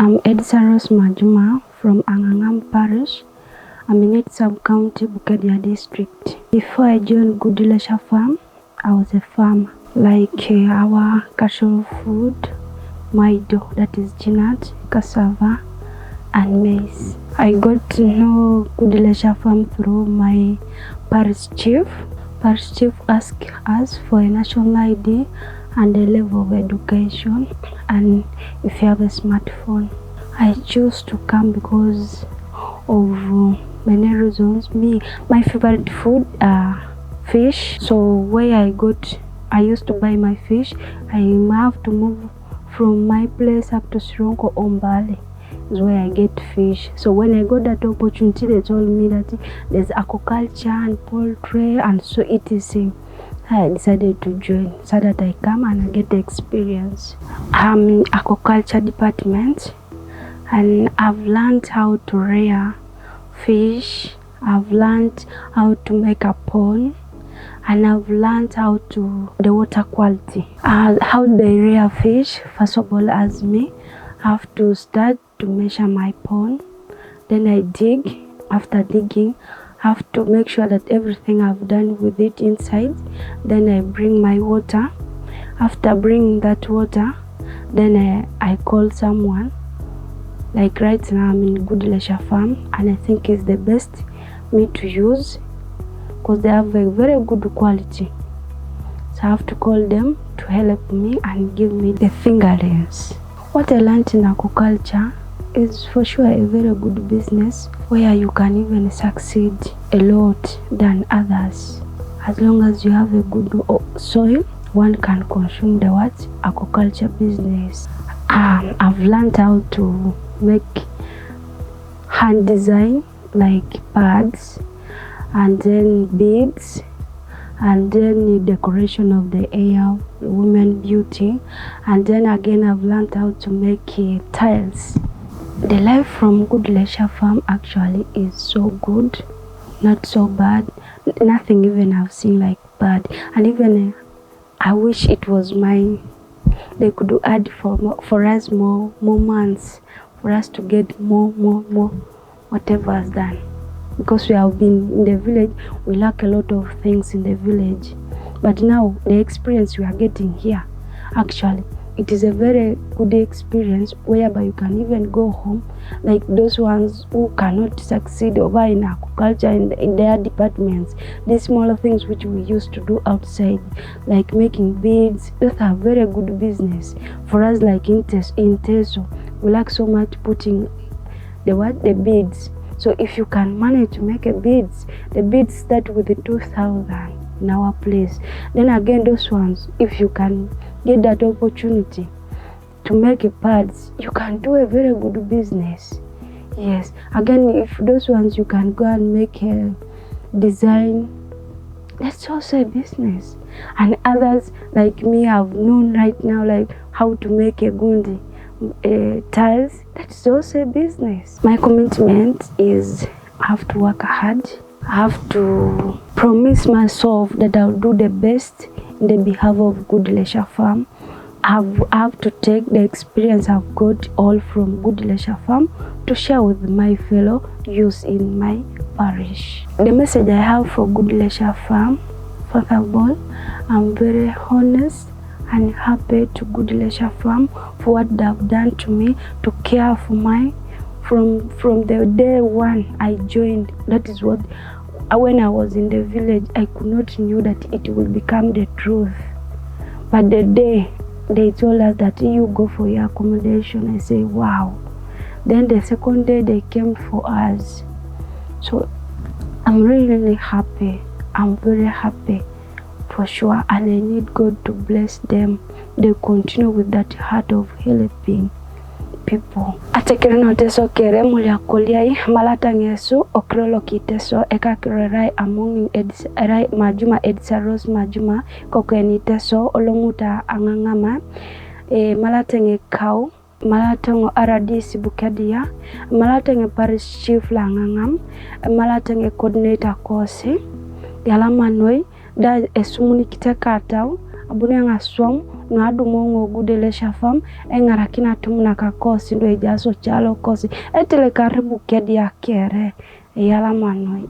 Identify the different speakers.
Speaker 1: I'm Edisa Rose Majuma from Angangam Parish. I'm in it sub-county, Bukedea District. Before I joined Gudie Leisure Farm, I was a farmer. Like our cattle food, maido, that is peanut, cassava, and maize. I got to know Gudie Leisure Farm through my parish chief. Parish chief asked us for a national ID and a level of education, and if you have a smartphone. I chose to come because of many reasons. My favorite food are fish. So where I used to buy my fish, I have to move from my place up to Sironko Ombale is where I get fish. So when I got that opportunity, they told me that there's aquaculture and poultry and so etc. I decided to join so that I come and I get the experience. I'm in aquaculture department and I've learned how to rear fish. I've learned how to make a pond, and I've learned how to the water quality. How they rear fish. First of all, as me, I have to start to measure my pond. Then I dig. After digging, I have to make sure that everything I've done with it inside. Then I bring my water. After bringing that water, then I call someone. Like right now I'm in Gudie Leisure Farm, and I think it's the best meat to use because they have a very good quality. So I have to call them to help me and give me the fingerlings. What I learned in aquaculture is for sure a very good business where you can even succeed a lot than others. As long as you have a good soil, one can consume the aquaculture business. I've learned how to make hand design like pads, and then beads, and then the decoration of the air, women beauty, and then again I've learned how to make tiles. The life from Gudie Leisure Farm actually is so good, not so bad. Nothing even I've seen like bad, and even I wish it was mine. They could add for us more months for us to get more whatever is done, because we have been in the village. We lack a lot of things in the village, but now the experience we are getting here, actually it is a very good experience whereby you can even go home, like those ones who cannot succeed over in aquaculture in their departments. These smaller things which we used to do outside, like making beads, those are very good business for us. Like in Teso, we like so much putting the beads. So if you can manage to make the beads start with the 2,000 in our place. Then again, those ones, if you can get that opportunity to make pads, you can do a very good business. Yes, again, if those ones you can go and make a design, that's also a business. And others like me have known right now like how to make a gundi tiles, that's also a business. My commitment is I have to work hard. I have to promise myself that I'll do the best in the behalf of Gudie Leisure Farm. I have to take the experience I've got all from Gudie Leisure Farm to share with my fellow youths in my parish. The message I have for Gudie Leisure Farm, first of all, I'm very honest and happy to Gudie Leisure Farm for what they have done to me, to care for my from the day one I joined. That is what, when I was in the village, I could not knew that it will become the truth. But the day they told us that you go for your accommodation, I say wow. Then the second day they came for us. So I'm really happy. I'm very happy for sure, and I need God to bless them. They continue with that heart of helping people. Atekirino teso kere mulia koliai malata ngesu okrolo kiteso ekakirerai among rai Majuma Edisa Rose Majuma kokeni teso olonguta angangama malata nge kau malata ngo RDC Bukedea, malata nge parish chief la angangam, malata nge coordinator kosi yalama noi da esumuni kitekatau abune ngaswang no adumo Gudie Leisure Farm eng'arakina tumna kakosi ndo ejaso chalo kosi etele karibu Bukedea kere eyala manoi.